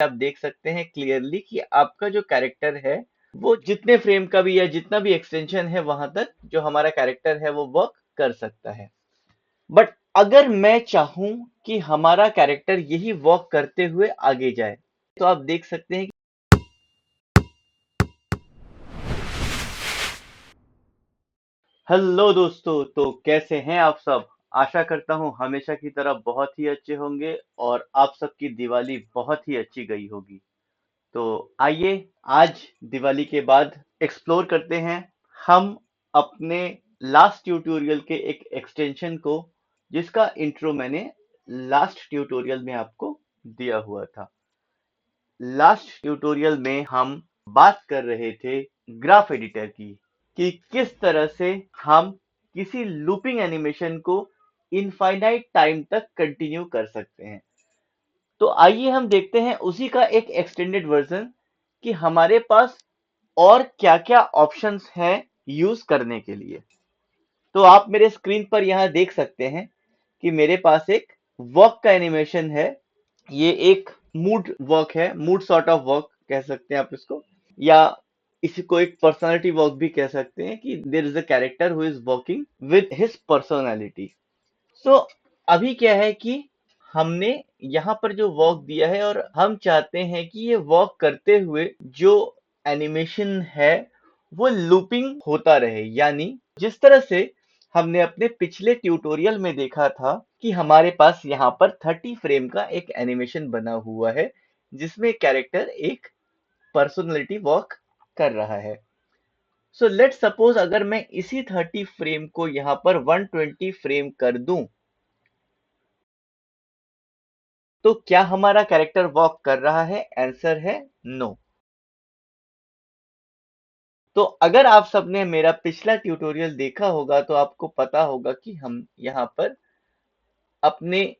आप देख सकते हैं क्लियरली कि आपका जो कैरेक्टर है वो जितने फ्रेम का भी या जितना भी एक्सटेंशन है वहां तक जो हमारा कैरेक्टर है वो वर्क कर सकता है। बट अगर मैं चाहूं कि हमारा कैरेक्टर यही वर्क करते हुए आगे जाए तो आप देख सकते हैं कि हेलो दोस्तों, तो कैसे हैं आप सब। आशा करता हूं हमेशा की तरह बहुत ही अच्छे होंगे और आप सबकी दिवाली बहुत ही अच्छी गई होगी। तो आइए आज दिवाली के बाद एक्सप्लोर करते हैं हम अपने लास्ट ट्यूटोरियल के एक एक्सटेंशन को, जिसका इंट्रो मैंने लास्ट ट्यूटोरियल में आपको दिया हुआ था। लास्ट ट्यूटोरियल में हम बात कर रहे थे ग्राफ एडिटर की, कि किस तरह से हम किसी लूपिंग एनिमेशन को इनफाइनाइट टाइम तक कंटिन्यू कर सकते हैं। तो आइए हम देखते हैं उसी का एक एक्सटेंडेड वर्जन कि हमारे पास और क्या-क्या ऑप्शंस हैं यूज करने के लिए। तो आप मेरे स्क्रीन पर यहाँ देख सकते हैं कि मेरे पास एक वर्क का एनिमेशन है। ये एक मूड वर्क है, मूड सॉर्ट ऑफ वर्क कह सकते हैं आप इसको, या इसी को एक पर्सनालिटी वर्क भी कह सकते हैं कि there is a character who is working with his personality. So अभी क्या है कि हमने यहाँ पर जो वर्क दिया है और हम चाहते हैं कि ये वर्क करते हुए जो एनिमेशन है वो लूपिंग होता रहे, यानी जिस तरह से हमने अपने पिछले ट्यूटोरियल में देखा था कि हमारे पास यहाँ पर 30 फ्रेम का एक एनिमेशन बना हुआ है जिसमें कैरेक्टर एक पर्सनालिटी वर्क कर रहा है। सो लेट सपोज अगर मैं इसी 30 फ्रेम को यहाँ पर 120 फ्रेम कर दूं तो क्या हमारा कैरेक्टर वॉक कर रहा है? आंसर है नो। तो अगर आप सबने मेरा पिछला ट्यूटोरियल देखा होगा तो आपको पता होगा कि हम यहाँ पर अपने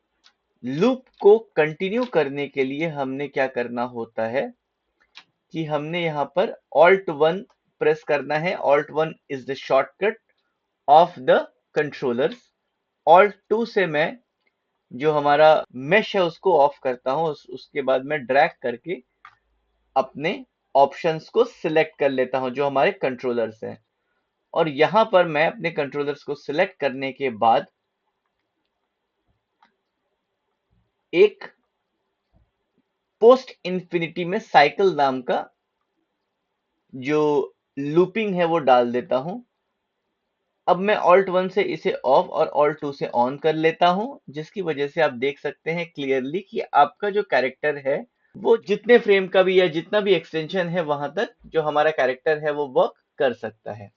लूप को कंटिन्यू करने के लिए हमने क्या करना होता है कि हमने यहाँ पर Alt 1 प्रेस करना है। Alt 1 is the shortcut of the controllers. Alt 2 से मैं जो हमारा मेश है उसको ऑफ करता हूँ, उसके बाद मैं ड्रैग करके अपने ऑप्शंस को सिलेक्ट कर लेता हूं जो हमारे कंट्रोलर्स हैं। और यहां पर मैं अपने कंट्रोलर्स को सिलेक्ट करने के बाद एक पोस्ट इन्फिनिटी में साइकिल नाम का जो लूपिंग है वो डाल देता हूं। अब मैं Alt 1 से इसे ऑफ और Alt 2 से ऑन कर लेता हूं, जिसकी वजह से आप देख सकते हैं क्लियरली कि आपका जो कैरेक्टर है वो जितने फ्रेम का भी या जितना भी एक्सटेंशन है वहां तक जो हमारा कैरेक्टर है वो वर्क कर सकता है।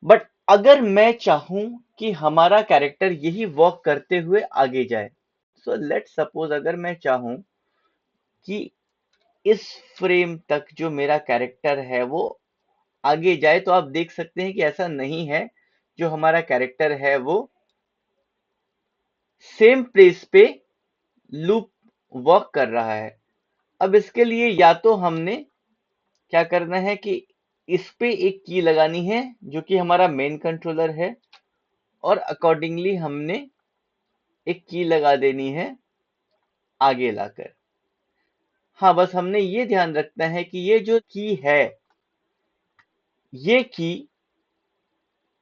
बट अगर मैं चाहूं कि हमारा कैरेक्टर यही वर्क करते हुए आगे जाए, सो लेट सपोज अगर मैं चाहूं कि इस फ्रेम तक जो मेरा कैरेक्टर है वो आगे जाए, तो आप देख सकते हैं कि ऐसा नहीं है। जो हमारा कैरेक्टर है वो सेम प्लेस पे लूप वर्क कर रहा है। अब इसके लिए या तो हमने क्या करना है कि इस पे एक की लगानी है जो कि हमारा मेन कंट्रोलर है, और अकॉर्डिंगली हमने एक की लगा देनी है आगे लाकर। हाँ, बस हमने ये ध्यान रखना है कि ये जो की है ये की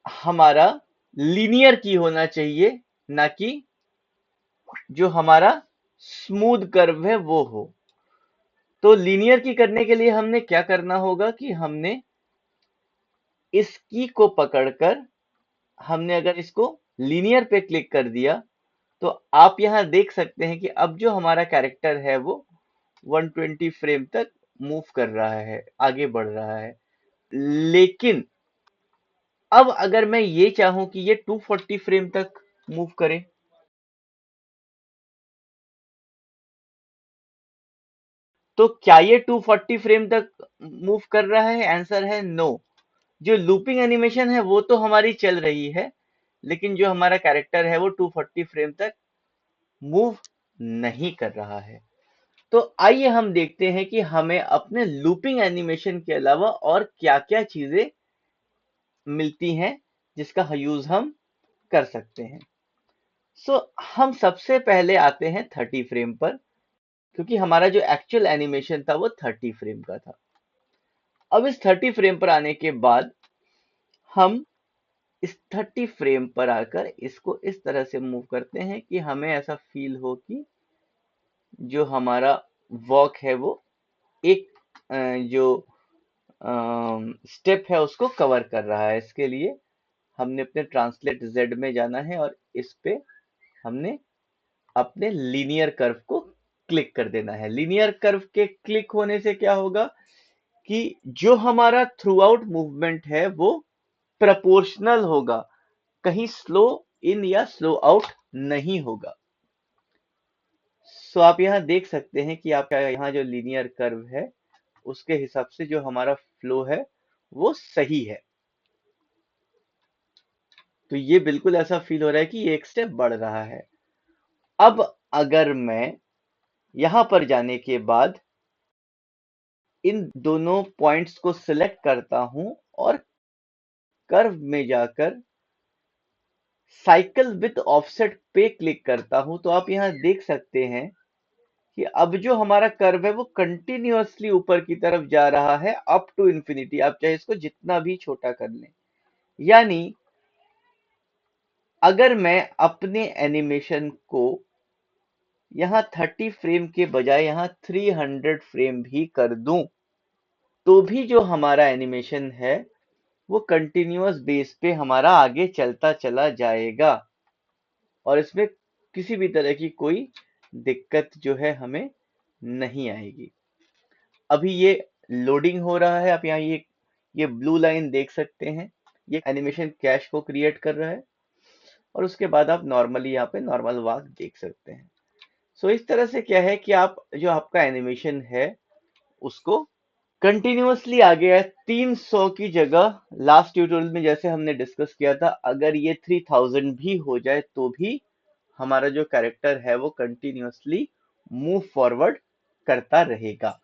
हमारा लीनियर की होना चाहिए, ना कि जो हमारा स्मूथ कर्व है वो हो। तो लीनियर की करने के लिए हमने क्या करना होगा कि हमने इस की को पकड़कर हमने अगर इसको लीनियर पे क्लिक कर दिया तो आप यहां देख सकते हैं कि अब जो हमारा कैरेक्टर है वो 120 फ्रेम तक मूव कर रहा है, आगे बढ़ रहा है। लेकिन अब अगर मैं ये चाहूं कि ये 240 फ्रेम तक मूव करे, तो क्या ये 240 फ्रेम तक मूव कर रहा है? आंसर है नो। जो लूपिंग एनिमेशन है वो तो हमारी चल रही है, लेकिन जो हमारा कैरेक्टर है वो 240 फ्रेम तक मूव नहीं कर रहा है। तो आइए हम देखते हैं कि हमें अपने लूपिंग एनिमेशन के अलावा और क्या-क्या चीजें मिलती हैं जिसका यूज हम कर सकते हैं। सो हम सबसे पहले आते हैं 30 फ्रेम पर। क्योंकि हमारा जो एक्चुअल एनिमेशन था वो 30 फ्रेम का था। अब इस 30 फ्रेम पर आने के बाद हम इस 30 फ्रेम पर आकर इसको इस तरह से मूव करते हैं कि हमें ऐसा फील हो कि जो हमारा वॉक है वो एक जो स्टेप है उसको कवर कर रहा है। इसके लिए हमने अपने ट्रांसलेट जेड में जाना है और इस पे हमने अपने लीनियर कर्व को क्लिक कर देना है। लीनियर कर्व के क्लिक होने से क्या होगा कि जो हमारा थ्रू आउट मूवमेंट है वो प्रपोर्शनल होगा, कहीं स्लो इन या स्लो आउट नहीं होगा। सो आप यहाँ देख सकते हैं कि आपका यहाँ जो लीनियर कर्व है उसके हिसाब से जो हमारा फ्लो है वो सही है। तो ये बिल्कुल ऐसा फील हो रहा है कि ये एक स्टेप बढ़ रहा है। अब अगर मैं यहाँ पर जाने के बाद इन दोनों पॉइंट्स को सिलेक्ट करता हूं और कर्व में जाकर साइकिल विद ऑफसेट पे क्लिक करता हूं, तो आप यहाँ देख सकते हैं कि अब जो हमारा कर्व है वो कंटिन्यूअसली ऊपर की तरफ जा रहा है अप टू इंफिनिटी। आप चाहे इसको जितना भी छोटा कर लें। यानी अगर मैं अपने एनिमेशन को यहाँ 30 फ्रेम के बजाय यहाँ 300 फ्रेम भी कर दूं, तो भी जो हमारा एनिमेशन है वो कंटिन्यूअस बेस पे हमारा आगे चलता चला जाएगा और इसमें किसी भी तरह की कोई दिक्कत जो है हमें नहीं आएगी। अभी ये लोडिंग हो रहा है। आप यहाँ ये ब्लू लाइन देख सकते हैं, ये एनिमेशन कैश को क्रिएट कर रहा है और उसके बाद आप नॉर्मली यहाँ पे नॉर्मल वॉक देख सकते हैं। सो इस तरह से क्या है कि आप जो आपका एनिमेशन है उसको कंटिन्यूअसली आगे है। 300 की जगह लास्ट ट्यूटोरियल में जैसे हमने डिस्कस किया था, अगर ये 3000 भी हो जाए तो भी हमारा जो कैरेक्टर है वो कंटिन्यूअसली मूव फॉरवर्ड करता रहेगा।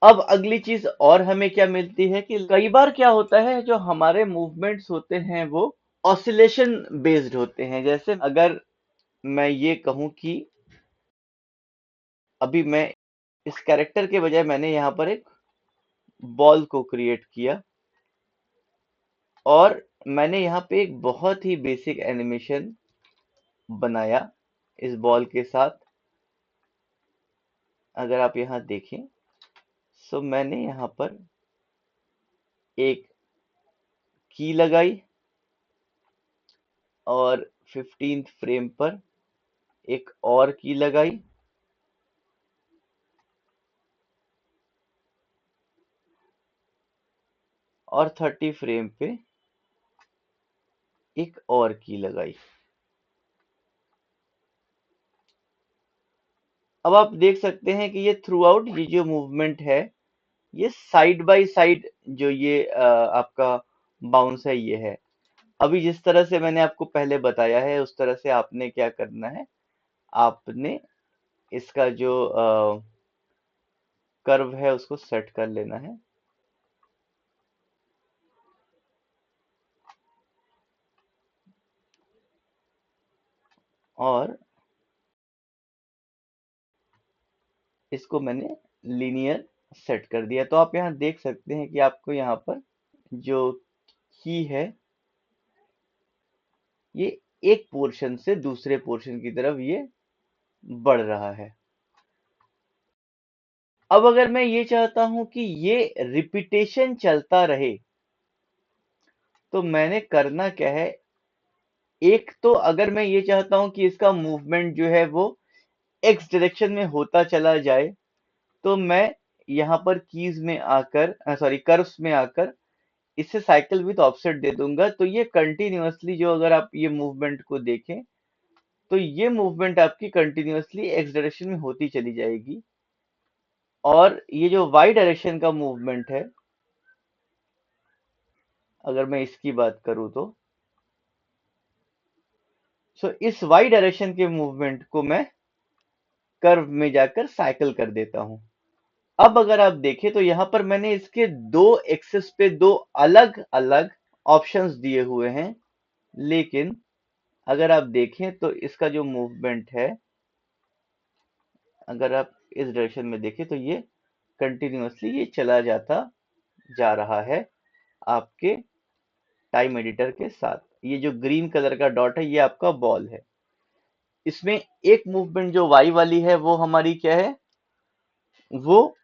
अब अगली चीज और हमें क्या मिलती है कि कई बार क्या होता है जो हमारे मूवमेंट्स होते हैं वो ऑसिलेशन बेस्ड होते हैं। जैसे अगर मैं ये कहूं कि अभी मैं इस कैरेक्टर के बजाय मैंने यहाँ पर एक बॉल को क्रिएट किया और मैंने यहाँ पे एक बहुत ही बेसिक एनिमेशन बनाया इस बॉल के साथ। अगर आप यहाँ देखें सो मैंने यहाँ पर एक की लगाई और 15th फ्रेम पर एक और की लगाई और 30 फ्रेम पे एक और की लगाई। अब आप देख सकते हैं कि ये थ्रू आउट ये जो मूवमेंट है ये साइड बाय साइड जो ये आपका बाउंस है ये है। अभी जिस तरह से मैंने आपको पहले बताया है उस तरह से आपने क्या करना है, आपने इसका जो कर्व है उसको सेट कर लेना है और इसको मैंने लीनियर सेट कर दिया। तो आप यहाँ देख सकते हैं कि आपको यहाँ पर जो की है ये एक पोर्शन से दूसरे पोर्शन की तरफ ये बढ़ रहा है। अब अगर मैं ये चाहता हूं कि ये रिपीटेशन चलता रहे तो मैंने करना क्या है, एक तो अगर मैं ये चाहता हूं कि इसका मूवमेंट जो है वो एक्स डायरेक्शन में होता चला जाए तो मैं यहाँ पर कीज में आकर सॉरी कर्व्स में आकर इससे साइकिल विद ऑफसेट दे दूंगा। तो ये कंटिन्यूअसली जो अगर आप ये मूवमेंट को देखें तो ये मूवमेंट आपकी कंटिन्यूअसली एक्स डायरेक्शन में होती चली जाएगी और ये जो वाई डायरेक्शन का मूवमेंट है अगर मैं इसकी बात करूं तो सो इस वाई डायरेक्शन के मूवमेंट को मैं कर्व में जाकर साइकिल कर देता हूं। अब अगर आप देखें तो यहां पर मैंने इसके दो एक्सिस पे दो अलग अलग ऑप्शंस दिए हुए हैं, लेकिन अगर आप देखें तो इसका जो मूवमेंट है अगर आप इस डायरेक्शन में देखें तो ये कंटिन्यूअसली ये चला जाता जा रहा है आपके टाइम एडिटर के साथ। ये जो ग्रीन कलर का डॉट है ये आपका बॉल है। इसमें एक मूवमेंट जो वाई वाली है वो हमारी क्या है, वो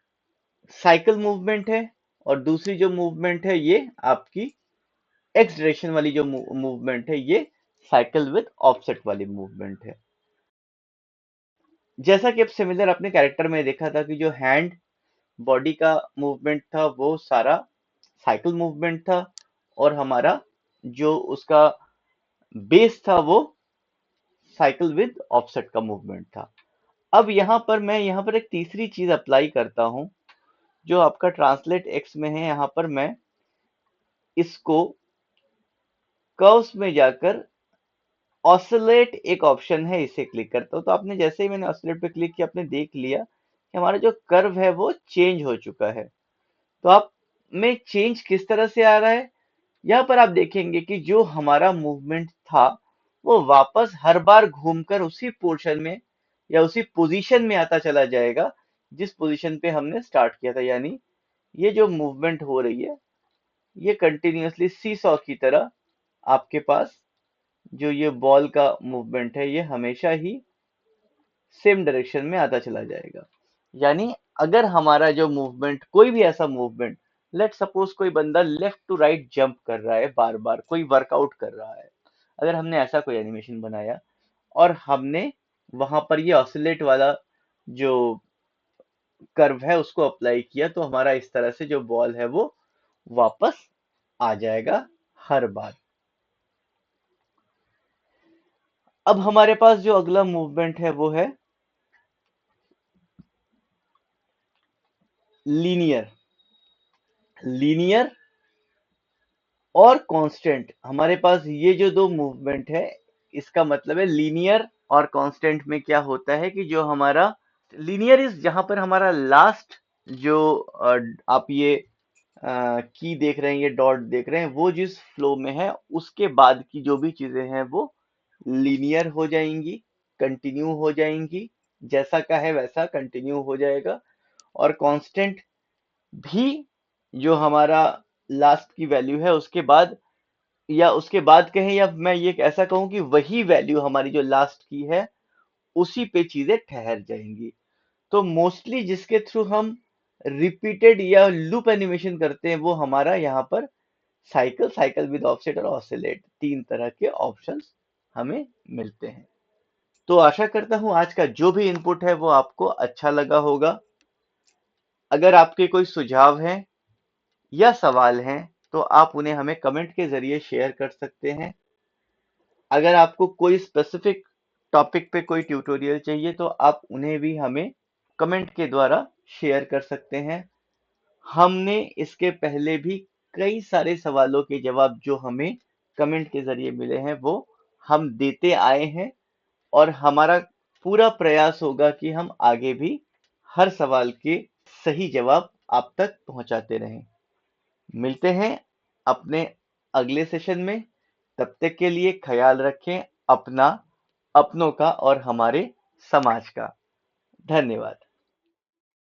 साइकिल मूवमेंट है, और दूसरी जो मूवमेंट है ये आपकी एक्स डायरेक्शन वाली जो मूवमेंट है ये साइकिल विद ऑफसेट वाली मूवमेंट है। जैसा कि अब सिमिलर अपने कैरेक्टर में देखा था कि जो हैंड बॉडी का मूवमेंट था वो सारा साइकिल मूवमेंट था, और हमारा जो उसका बेस था वो साइकिल विद ऑफसेट का मूवमेंट था। अब यहाँ पर एक तीसरी चीज अप्लाई करता हूं जो आपका ट्रांसलेट एक्स में है। यहाँ पर मैं इसको कर्व्स में जाकर ऑसिलेट एक ऑप्शन है, इसे क्लिक करता हूँ। तो आपने जैसे ही मैंने ऑसिलेट पे क्लिक किया आपने देख लिया कि हमारा जो कर्व है वो चेंज हो चुका है। तो आप में चेंज किस तरह से आ रहा है, यहाँ पर आप देखेंगे कि जो हमारा मूवमेंट था वो वापस हर बार घूमकर उसी पोर्शन में या उसी पोजीशन में आता चला जाएगा जिस पोजीशन पे हमने स्टार्ट किया था। यानी ये जो मूवमेंट हो रही है ये कंटिन्यूअसली सी सॉ की तरह आपके पास जो ये बॉल का मूवमेंट है ये हमेशा ही सेम डायरेक्शन में आता चला जाएगा। यानी अगर हमारा जो मूवमेंट, कोई भी ऐसा मूवमेंट, लेट सपोज कोई बंदा लेफ्ट टू राइट जंप कर रहा है, बार बार कोई वर्कआउट कर रहा है, अगर हमने ऐसा कोई एनिमेशन बनाया और हमने वहां पर ये ऑसिलेट वाला जो कर्व है उसको अप्लाई किया तो हमारा इस तरह से जो बॉल है वो वापस आ जाएगा हर बार। अब हमारे पास जो अगला मूवमेंट है वो है लीनियर। लीनियर और कांस्टेंट, हमारे पास ये जो दो मूवमेंट है इसका मतलब है लीनियर और कांस्टेंट में क्या होता है कि जो हमारा लीनियर इज जहां पर हमारा लास्ट जो आप ये की देख रहे हैं, ये डॉट देख रहे हैं, वो जिस फ्लो में है उसके बाद की जो भी चीजें हैं वो लीनियर हो जाएंगी, कंटिन्यू हो जाएंगी, जैसा का है वैसा कंटिन्यू हो जाएगा। और कांस्टेंट भी जो हमारा लास्ट की वैल्यू है उसके बाद, या उसके बाद कहें, या मैं ये ऐसा कहूं कि वही वैल्यू हमारी जो लास्ट की है उसी पे चीजें ठहर जाएंगी। तो मोस्टली जिसके थ्रू हम रिपीटेड या लूप एनिमेशन करते हैं वो हमारा यहाँ पर साइकिल, साइकिल विद ऑफसेट और ऑसिलेट, तीन तरह के ऑप्शंस हमें मिलते हैं। तो आशा करता हूं आज का जो भी इनपुट है वो आपको अच्छा लगा होगा। अगर आपके कोई सुझाव हैं या सवाल हैं तो आप उन्हें हमें कमेंट के जरिए शेयर कर सकते हैं। अगर आपको कोई स्पेसिफिक टॉपिक पे कोई ट्यूटोरियल चाहिए तो आप उन्हें भी हमें कमेंट के द्वारा शेयर कर सकते हैं। हमने इसके पहले भी कई सारे सवालों के जवाब जो हमें कमेंट के जरिए मिले हैं वो हम देते आए हैं, और हमारा पूरा प्रयास होगा कि हम आगे भी हर सवाल के सही जवाब आप तक पहुंचाते रहें। मिलते हैं अपने अगले सेशन में। तब तक के लिए ख्याल रखें अपना, अपनों का और हमारे समाज का। धन्यवाद।